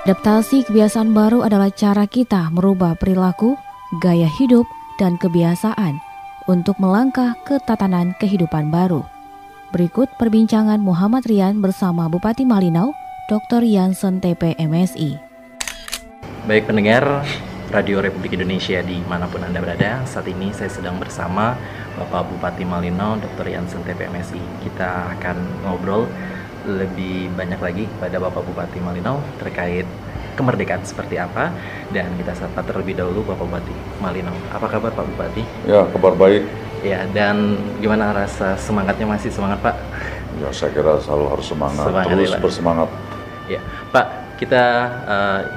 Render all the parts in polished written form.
Adaptasi kebiasaan baru adalah cara kita merubah perilaku, gaya hidup, dan kebiasaan untuk melangkah ke tatanan kehidupan baru. Berikut perbincangan Muhammad Rian bersama Bupati Malinau, Dr. Jansen TP MSI. Baik pendengar Radio Republik Indonesia dimanapun Anda berada, saat ini saya sedang bersama Bapak Bupati Malinau, Dr. Jansen TP MSI. Kita akan ngobrol lebih banyak lagi kepada Bapak Bupati Malinau terkait kemerdekaan seperti apa, dan kita sapa terlebih dahulu Bapak Bupati Malinau. Apa kabar Pak Bupati? Ya, kabar baik. Ya, dan gimana rasa semangatnya? Masih semangat Pak? Ya, saya kira selalu harus semangat terus bersemangat. Ya, Pak, kita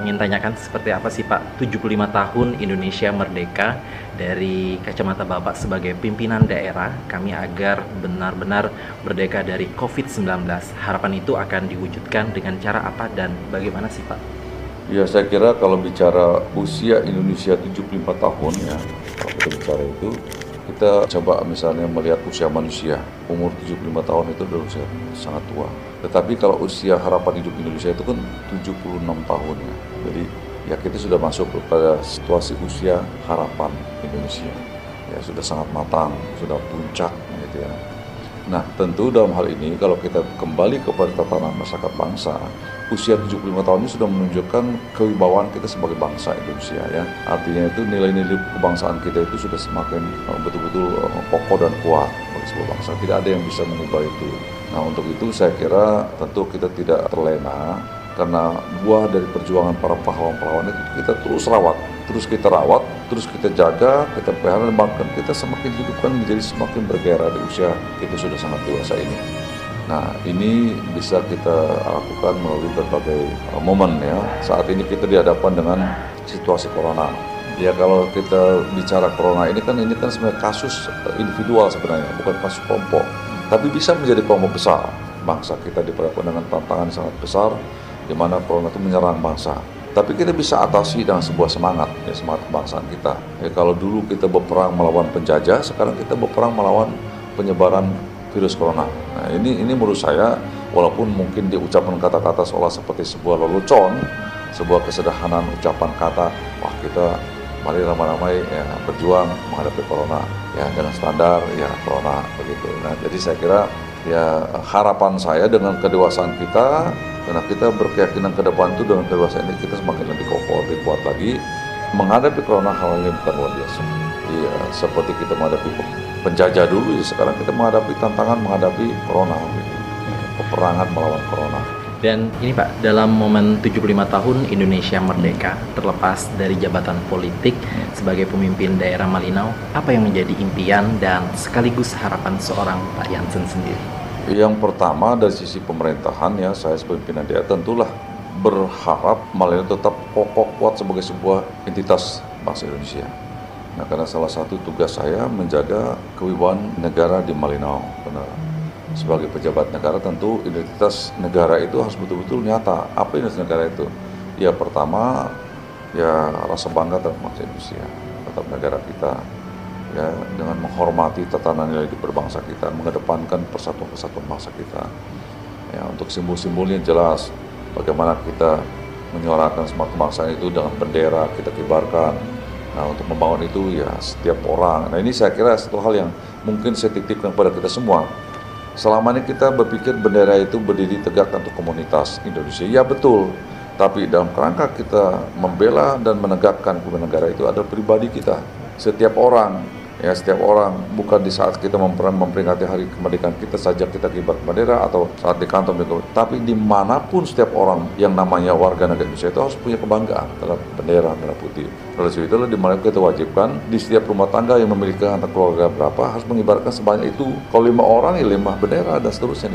ingin tanyakan seperti apa sih Pak 75 tahun Indonesia merdeka. Dari kacamata Bapak sebagai pimpinan daerah, kami agar benar-benar merdeka dari COVID-19. Harapan itu akan diwujudkan dengan cara apa dan bagaimana sih Pak? Ya, saya kira kalau bicara usia Indonesia 75 tahun ya, kalau kita bicara itu, kita coba misalnya melihat usia manusia, umur 75 tahun itu adalah usia sangat tua. Tetapi kalau usia harapan hidup Indonesia itu kan 76 tahun ya. Jadi ya kita sudah masuk pada situasi usia harapan Indonesia. Ya sudah sangat matang, sudah puncak gitu ya. Nah, tentu dalam hal ini kalau kita kembali kepada tatanan masyarakat bangsa, usia 75 tahun ini sudah menunjukkan kewibawaan kita sebagai bangsa Indonesia ya. Artinya itu nilai-nilai kebangsaan kita itu sudah semakin betul-betul kokoh dan kuat bagi sebuah bangsa. Tidak ada yang bisa mengubah itu. Nah, untuk itu saya kira tentu kita tidak terlena, karena buah dari perjuangan para pahlawan-pahlawan itu kita terus rawat, terus kita jaga, kita pelihara, bahkan kita semakin hidupkan menjadi semakin bergairah di usia kita sudah sangat dewasa ini. Nah, ini bisa kita lakukan melalui berbagai momen ya. Saat ini kita dihadapkan dengan situasi corona. Ya, kalau kita bicara corona ini kan sebenarnya kasus individual sebenarnya, bukan kasus kelompok. Tapi bisa menjadi kelompok besar. Bangsa kita diperhadapkan dengan tantangan sangat besar, di mana corona itu menyerang bangsa. Tapi kita bisa atasi dengan sebuah semangat, ya, semangat kebangsaan kita. Ya, kalau dulu kita berperang melawan penjajah, sekarang kita berperang melawan penyebaran virus corona. Nah, ini menurut saya, walaupun mungkin diucapkan kata-kata seolah seperti sebuah lelucon, sebuah kesederhanaan ucapan kata, wah kita mari ramai-ramai ya, berjuang menghadapi corona, ya dengan standar ya corona begitu. Nah, jadi saya kira ya harapan saya dengan kedewasaan kita, karena kita berkeyakinan ke depan itu dengan kedewasaan ini kita semakin lebih kokoh, lebih kuat lagi menghadapi corona. Hal ini bukan luar biasa. Iya, seperti kita menghadapi penjajah dulu, ya sekarang kita menghadapi tantangan menghadapi corona, gitu. Peperangan melawan corona. Dan ini Pak, dalam momen 75 tahun Indonesia merdeka, terlepas dari jabatan politik sebagai pemimpin daerah Malinau, apa yang menjadi impian dan sekaligus harapan seorang Pak Jansen sendiri? Yang pertama dari sisi pemerintahan ya, saya sebagai pimpinan daerah tentulah berharap Malinau tetap kokoh kuat sebagai sebuah entitas bangsa Indonesia. Nah, karena salah satu tugas saya menjaga kewibawaan negara di Malinau. Karena sebagai pejabat negara tentu identitas negara itu harus betul-betul nyata. Apa identitas negara itu? Ya pertama, ya rasa bangga terhadap bangsa Indonesia, terhadap negara kita. Ya, dengan menghormati tatanan nilai berbangsa kita, mengedepankan persatuan bangsa kita. Ya, untuk simbol-simbolnya jelas, bagaimana kita menyuarakan semangat kebangsaan itu dengan bendera kita kibarkan. Nah, untuk membangun itu ya setiap orang. Nah, ini saya kira satu hal yang mungkin saya titipkan kepada kita semua. Selama ini kita berpikir bendera itu berdiri tegak untuk komunitas Indonesia. Ya betul, tapi dalam kerangka kita membela dan menegakkan kebenaran negara itu adalah pribadi kita. Setiap orang, bukan di saat kita memperingati hari kemerdekaan kita saja kita kibar bendera atau saat di kantor, tapi dimanapun setiap orang yang namanya warga negara Indonesia itu harus punya kebanggaan terhadap bendera merah putih. Oleh sebab itulah di mana kita wajibkan di setiap rumah tangga yang memiliki anak keluarga berapa harus mengibarkan sebanyak itu. Kalau 5 orang ya 5 bendera dan seterusnya.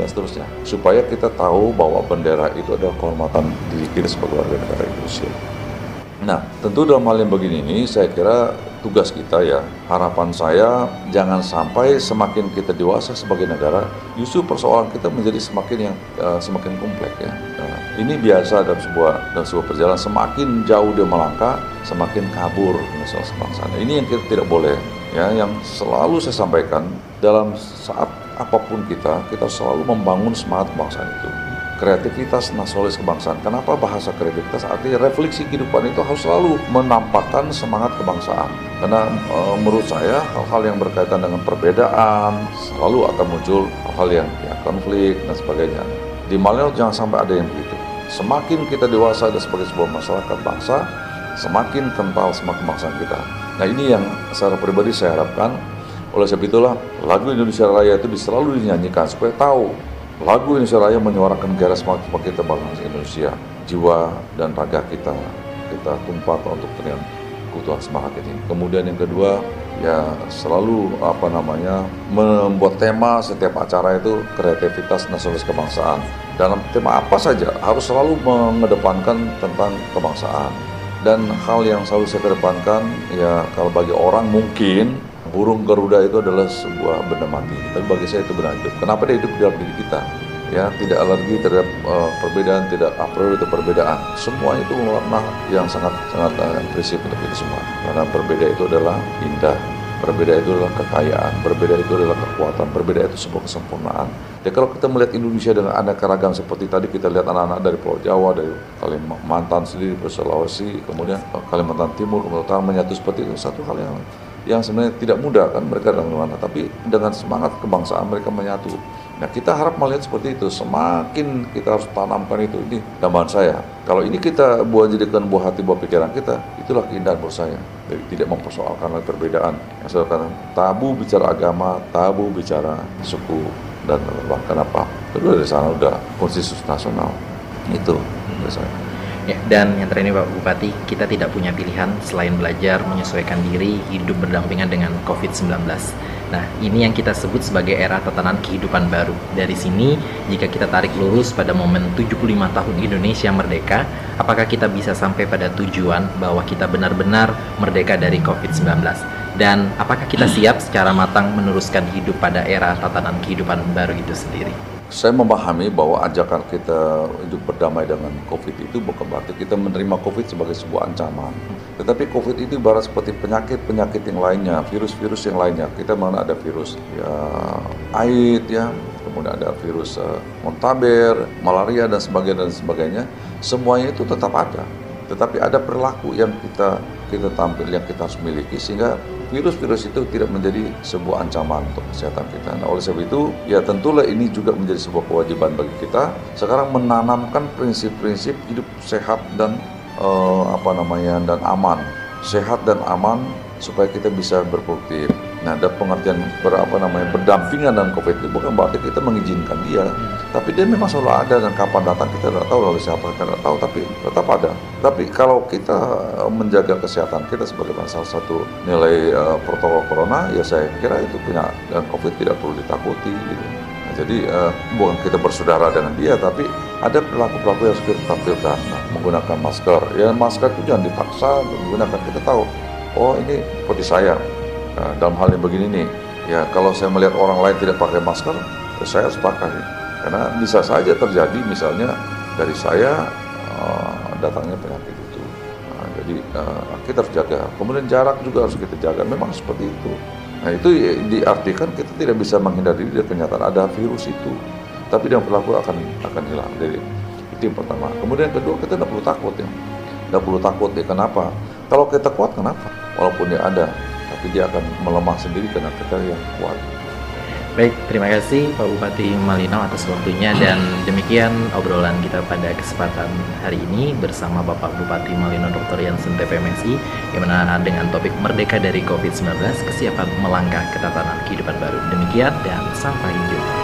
Supaya kita tahu bahwa bendera itu adalah kehormatan diri kita sebagai warga negara Indonesia. Nah, tentu dalam hal yang begini ini saya kira tugas kita ya, harapan saya jangan sampai semakin kita dewasa sebagai negara, justru persoalan kita menjadi semakin kompleks ya. Nah, ini biasa dalam sebuah perjalanan, semakin jauh dia melangkah, semakin kabur masalah kebangsaan. Ini yang kita tidak boleh ya, yang selalu saya sampaikan dalam saat apapun kita selalu membangun semangat kebangsaan itu. kreativitas nasionalis kebangsaan. Kenapa bahasa kreativitas? Artinya refleksi kehidupan itu harus selalu menampakkan semangat kebangsaan. Karena menurut saya hal-hal yang berkaitan dengan perbedaan selalu akan muncul hal-hal yang konflik dan sebagainya. Di Malino jangan sampai ada yang begitu. Semakin kita dewasa dan sebagai sebuah masyarakat bangsa, semakin kental sama kebangsaan kita. Nah ini yang secara pribadi saya harapkan. Oleh sebab itulah lagu Indonesia Raya itu selalu dinyanyikan supaya tahu lagu Indonesia Raya menyuarakan gairah semangat kita bangsa Indonesia. Jiwa dan raga kita tumpahkan untuk dengan keutuhan semangat ini. Kemudian yang kedua, ya selalu membuat tema setiap acara itu kreativitas nasionalis kebangsaan. Dalam tema apa saja harus selalu mengedepankan tentang kebangsaan. Dan hal yang selalu saya kedepankan, ya kalau bagi orang mungkin burung Garuda itu adalah sebuah benda mati, tapi bagi saya itu benda hidup. Kenapa dia hidup di dalam diri kita? Ya, tidak alergi terhadap perbedaan, tidak a priori itu perbedaan. Semua itu mewarna yang sangat prinsip untuk kita semua. Karena berbeda itu adalah indah, berbeda itu adalah kekayaan, berbeda itu adalah kekuatan, berbeda itu sebuah kesempurnaan. Ya kalau kita melihat Indonesia dengan aneka ragam seperti tadi kita lihat anak-anak dari Pulau Jawa, dari Kalimantan sendiri, Sulawesi, kemudian Kalimantan Timur, Kalimantan Utara menyatu seperti itu, satu hal yang sebenarnya tidak mudah kan mereka dalam mana, tapi dengan semangat kebangsaan mereka menyatu. Nah kita harap melihat seperti itu, semakin kita harus tanamkan itu. Ini tambahan saya, kalau ini kita jadikan buah hati, buah pikiran kita, itulah keindahan menurut saya. Jadi tidak mempersoalkan perbedaan. Misalkan tabu bicara agama, tabu bicara suku, dan bahkan apa. Kedua dari sana udah konsensus nasional. Itu menurut saya. Ya, dan yang terakhir Pak Bupati, kita tidak punya pilihan selain belajar menyesuaikan diri hidup berdampingan dengan COVID-19. Nah, ini yang kita sebut sebagai era tatanan kehidupan baru. Dari sini, jika kita tarik lurus pada momen 75 tahun Indonesia merdeka, apakah kita bisa sampai pada tujuan bahwa kita benar-benar merdeka dari COVID-19? Dan apakah kita siap secara matang meneruskan hidup pada era tatanan kehidupan baru itu sendiri? Saya memahami bahwa ajakan kita hidup berdamai dengan COVID itu bukan berarti kita menerima COVID sebagai sebuah ancaman. Tetapi COVID itu ibarat seperti penyakit-penyakit yang lainnya, virus-virus yang lainnya. Kita mana ada virus AIDS, kemudian ada virus montaber, malaria dan sebagainya. Semuanya itu tetap ada. Tetapi ada perilaku yang kita tampil, yang kita harus miliki sehingga virus-virus itu tidak menjadi sebuah ancaman untuk kesehatan kita. Nah, oleh sebab itu, ya tentulah ini juga menjadi sebuah kewajiban bagi kita sekarang menanamkan prinsip-prinsip hidup sehat dan dan aman. Sehat dan aman supaya kita bisa berproduktif. Nah, ada pengertian berdampingan dengan COVID itu bukan berarti kita mengizinkan dia, tapi dia memang selalu ada dan kapan datang kita tidak tahu, lalu siapa kita tidak tahu, tapi tetap ada. Tapi kalau kita menjaga kesehatan kita sebagai salah satu nilai protokol corona, ya saya kira itu punya, dan COVID tidak perlu ditakuti gitu. Nah, jadi bukan kita bersaudara dengan dia, tapi ada perilaku-perilaku yang harus kita tampilkan. Nah, menggunakan masker, ya masker itu jangan dipaksa menggunakan, kita tahu, oh ini seperti saya. Nah, dalam hal yang begini nih, ya kalau saya melihat orang lain tidak pakai masker, ya saya harus pakai. Karena bisa saja terjadi misalnya dari saya datangnya penyakit itu. Nah, jadi kita harus jaga. Kemudian jarak juga harus kita jaga. Memang seperti itu. Nah itu diartikan kita tidak bisa menghindari dari kenyataan ada virus itu. Tapi yang berlaku akan hilang. Jadi itu yang pertama. Kemudian yang kedua, kita tidak perlu takut ya. Tidak perlu takut ya. Kenapa? Kalau kita kuat, kenapa? Walaupun dia ada, tapi dia akan melemah sendiri karena kita yang kuat. Baik, terima kasih Pak Bupati Malino atas waktunya, dan demikian obrolan kita pada kesempatan hari ini bersama Bapak Bupati Malino Dr. Jansen TPMSI, yang mana dengan topik Merdeka dari COVID-19, kesiapan melangkah ke tatanan kehidupan baru. Demikian dan sampai jumpa.